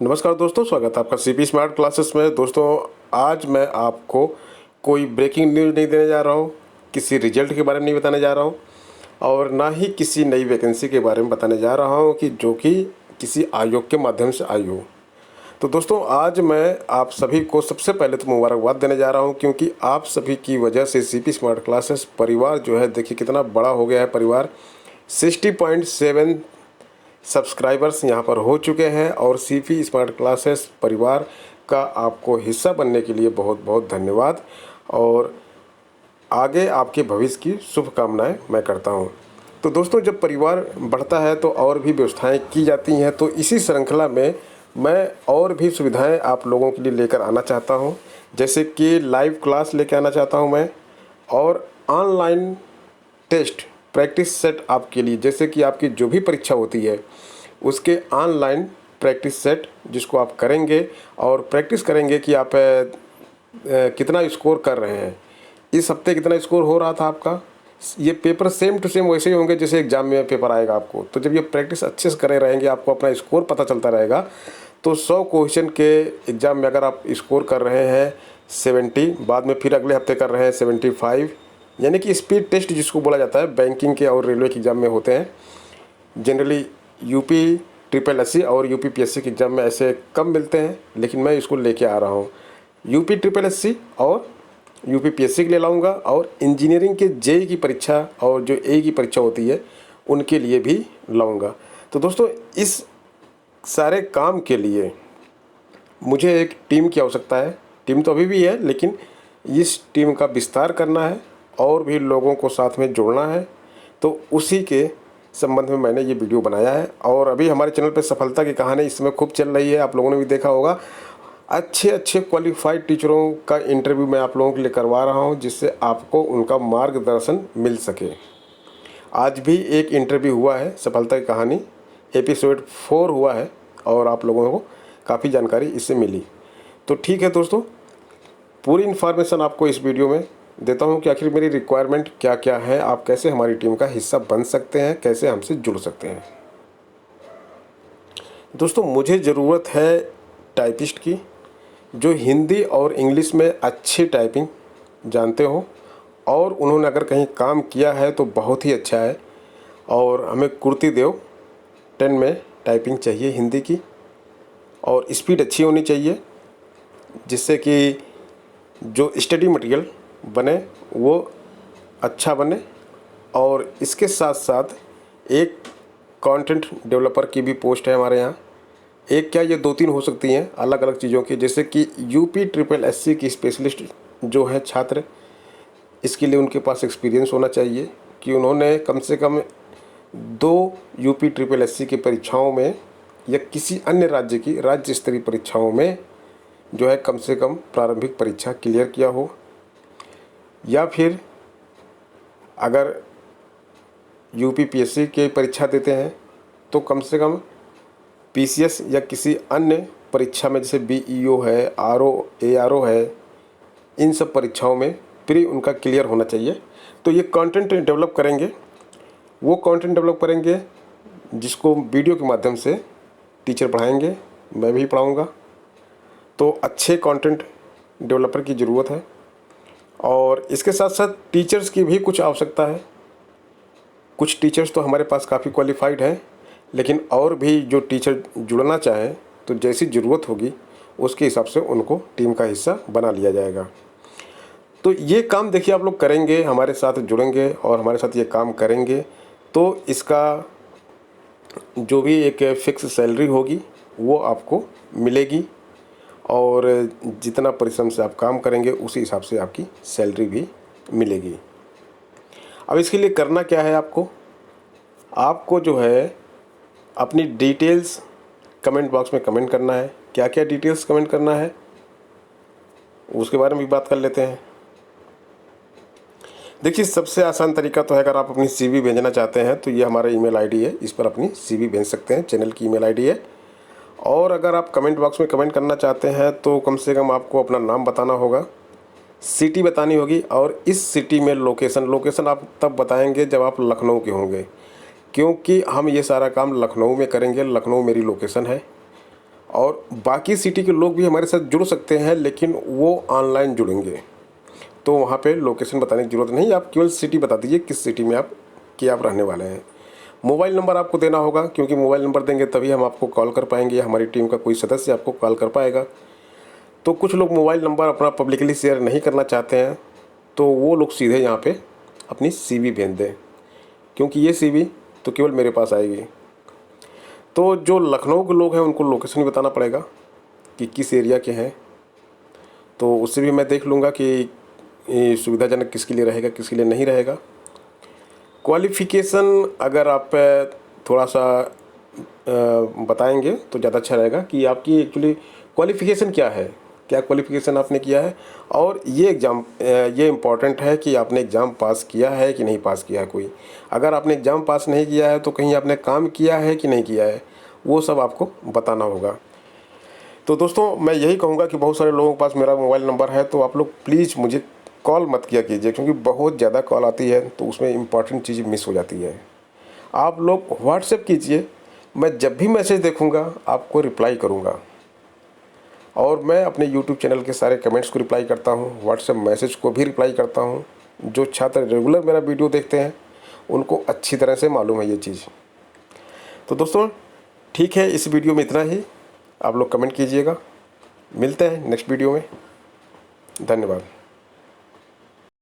नमस्कार दोस्तों, स्वागत है आपका सीपी स्मार्ट क्लासेस में। दोस्तों, आज मैं आपको कोई ब्रेकिंग न्यूज़ नहीं देने जा रहा हूँ, किसी रिजल्ट के बारे में नहीं बताने जा रहा हूँ और ना ही किसी नई वैकेंसी के बारे में बताने जा रहा हूँ कि जो कि किसी आयोग के माध्यम से आई हो। तो दोस्तों, आज मैं आप सभी को सबसे पहले तो मुबारकबाद देने जा रहा हूँ, क्योंकि आप सभी की वजह से सीपी स्मार्ट क्लासेस परिवार जो है, देखिए कितना बड़ा हो गया है परिवार। 60.7 सब्सक्राइबर्स यहाँ पर हो चुके हैं और सीपी स्मार्ट क्लासेस परिवार का आपको हिस्सा बनने के लिए बहुत बहुत धन्यवाद और आगे आपके भविष्य की शुभकामनाएं मैं करता हूँ। तो दोस्तों, जब परिवार बढ़ता है तो और भी व्यवस्थाएं की जाती हैं, तो इसी श्रृंखला में मैं और भी सुविधाएं आप लोगों के लिए लेकर आना चाहता हूं, जैसे कि लाइव क्लास लेकर आना चाहता हूं मैं, और ऑनलाइन टेस्ट प्रैक्टिस सेट आपके लिए, जैसे कि आपकी जो भी परीक्षा होती है उसके ऑनलाइन प्रैक्टिस सेट जिसको आप करेंगे और प्रैक्टिस करेंगे कि आप कितना स्कोर कर रहे हैं। इस हफ्ते कितना स्कोर हो रहा था आपका, ये पेपर सेम टू सेम वैसे ही होंगे जैसे एग्ज़ाम में पेपर आएगा आपको। तो जब ये प्रैक्टिस अच्छे से करे रहेंगे, आपको अपना स्कोर पता चलता रहेगा। तो 100 क्वेश्चन के एग्ज़ाम में अगर आप स्कोर कर रहे हैं 70, बाद में फिर अगले हफ्ते कर रहे हैं 75, यानी कि स्पीड टेस्ट जिसको बोला जाता है, बैंकिंग के और रेलवे के एग्ज़ाम में होते हैं। जनरली यूपी ट्रिपल एससी और यूपी पीएससी के एग्ज़ाम में ऐसे कम मिलते हैं, लेकिन मैं इसको लेके आ रहा हूँ। यूपी ट्रिपल एससी और यूपी पीएससी के लिए लाऊंगा और इंजीनियरिंग के जेई की परीक्षा और जो ए की परीक्षा होती है उनके लिए भी लाऊंगा। तो दोस्तों, इस सारे काम के लिए मुझे एक टीम की आवश्यकता है। टीम तो अभी भी है, लेकिन इस टीम का विस्तार करना है और भी लोगों को साथ में जोड़ना है। तो उसी के संबंध में मैंने ये वीडियो बनाया है और अभी हमारे चैनल पर सफलता की कहानी इस समय खूब चल रही है, आप लोगों ने भी देखा होगा। अच्छे अच्छे क्वालिफाइड टीचरों का इंटरव्यू मैं आप लोगों के लिए करवा रहा हूं, जिससे आपको उनका मार्गदर्शन मिल सके। आज भी एक इंटरव्यू हुआ है, सफलता की कहानी एपिसोड 4 हुआ है और आप लोगों को काफ़ी जानकारी इससे मिली। तो ठीक है दोस्तों, पूरी इन्फॉर्मेशन आपको इस वीडियो में देता हूं कि आखिर मेरी रिक्वायरमेंट क्या क्या है, आप कैसे हमारी टीम का हिस्सा बन सकते हैं, कैसे हमसे जुड़ सकते हैं। दोस्तों, मुझे ज़रूरत है टाइपिस्ट की, जो हिंदी और इंग्लिश में अच्छी टाइपिंग जानते हो और उन्होंने अगर कहीं काम किया है तो बहुत ही अच्छा है। और हमें कुर्ती देव 10 में टाइपिंग चाहिए हिंदी की, और स्पीड अच्छी होनी चाहिए, जिससे कि जो स्टडी मटेरियल बने वो अच्छा बने। और इसके साथ साथ एक कंटेंट डेवलपर की भी पोस्ट है हमारे यहाँ। एक क्या, ये 2-3 हो सकती हैं अलग अलग चीज़ों की, जैसे कि यूपी ट्रिपल एससी की स्पेशलिस्ट जो है छात्र, इसके लिए उनके पास एक्सपीरियंस होना चाहिए कि उन्होंने कम से कम 2 यूपी ट्रिपल एससी की परीक्षाओं में या किसी अन्य राज्य की राज्य स्तरीय परीक्षाओं में जो है कम से कम प्रारंभिक परीक्षा क्लियर किया हो, या फिर अगर यूपी पीएससी की परीक्षा देते हैं तो कम से कम पीसीएस या किसी अन्य परीक्षा में, जैसे बीईओ है, आरओ एआरओ है, इन सब परीक्षाओं में प्री उनका क्लियर होना चाहिए। तो ये कंटेंट डेवलप करेंगे, वो कंटेंट डेवलप करेंगे जिसको वीडियो के माध्यम से टीचर पढ़ाएंगे, मैं भी पढ़ाऊँगा। तो अच्छे कंटेंट डेवलपर की ज़रूरत है और इसके साथ साथ टीचर्स की भी कुछ आवश्यकता है। कुछ टीचर्स तो हमारे पास काफ़ी क्वालिफाइड हैं, लेकिन और भी जो टीचर जुड़ना चाहें तो जैसी ज़रूरत होगी उसके हिसाब से उनको टीम का हिस्सा बना लिया जाएगा। तो ये काम देखिए आप लोग करेंगे, हमारे साथ जुड़ेंगे और हमारे साथ ये काम करेंगे तो इसका जो भी एक फ़िक्स सैलरी होगी वो आपको मिलेगी और जितना परिश्रम से आप काम करेंगे उसी हिसाब से आपकी सैलरी भी मिलेगी। अब इसके लिए करना क्या है, आपको जो है अपनी डिटेल्स कमेंट बॉक्स में कमेंट करना है। क्या क्या डिटेल्स कमेंट करना है उसके बारे में भी बात कर लेते हैं। देखिए, सबसे आसान तरीका तो है, अगर आप अपनी सीवी भेजना चाहते हैं तो ये हमारा ईमेल आईडी है, इस पर अपनी सीवी भेज सकते हैं, चैनल की ईमेल आईडी है। और अगर आप कमेंट बॉक्स में कमेंट करना चाहते हैं तो कम से कम आपको अपना नाम बताना होगा, सिटी बतानी होगी, और इस सिटी में लोकेशन आप तब बताएंगे जब आप लखनऊ के होंगे, क्योंकि हम ये सारा काम लखनऊ में करेंगे। लखनऊ मेरी लोकेशन है और बाकी सिटी के लोग भी हमारे साथ जुड़ सकते हैं, लेकिन वो ऑनलाइन जुड़ेंगे। तो वहाँ पे लोकेशन बताने की ज़रूरत नहीं, आप केवल सिटी बता दीजिए किस सिटी में आप रहने वाले हैं। मोबाइल नंबर आपको देना होगा, क्योंकि मोबाइल नंबर देंगे तभी हम आपको कॉल कर पाएंगे या हमारी टीम का कोई सदस्य आपको कॉल कर पाएगा। तो कुछ लोग मोबाइल नंबर अपना पब्लिकली शेयर नहीं करना चाहते हैं, तो वो लोग सीधे यहाँ पे अपनी CV भेज दें, क्योंकि ये CV तो केवल मेरे पास आएगी। तो जो लखनऊ के लोग हैं उनको लोकेशन भी बताना पड़ेगा कि किस एरिया के हैं, तो उससे भी मैं देख लूँगा कि ये सुविधाजनक किसके लिए रहेगा, किसके लिए नहीं रहेगा। क्वालिफ़िकेशन अगर आप थोड़ा सा बताएंगे तो ज़्यादा अच्छा रहेगा कि आपकी एक्चुअली क्वालिफ़िकेशन क्या है, क्या क्वालिफ़िकेशन आपने किया है, और ये एग्ज़ाम ये इम्पॉर्टेंट है कि आपने एग्ज़ाम पास किया है कि नहीं पास किया है कोई। अगर आपने एग्ज़ाम पास नहीं किया है तो कहीं आपने काम किया है कि नहीं किया है, वो सब आपको बताना होगा। तो दोस्तों मैं यही कहूँगा कि बहुत सारे लोगों के पास मेरा मोबाइल नंबर है, तो आप लोग प्लीज़ मुझे कॉल मत किया कीजिए, क्योंकि बहुत ज़्यादा कॉल आती है तो उसमें इम्पॉर्टेंट चीज़ मिस हो जाती है। आप लोग व्हाट्सएप कीजिए, मैं जब भी मैसेज देखूँगा आपको रिप्लाई करूँगा, और मैं अपने यूट्यूब चैनल के सारे कमेंट्स को रिप्लाई करता हूँ, व्हाट्सएप मैसेज को भी रिप्लाई करता हूँ। जो छात्र रेगुलर मेरा वीडियो देखते हैं उनको अच्छी तरह से मालूम है ये चीज़। तो दोस्तों ठीक है, इस वीडियो में इतना ही। आप लोग कमेंट कीजिएगा, मिलते हैं नेक्स्ट वीडियो में। धन्यवाद।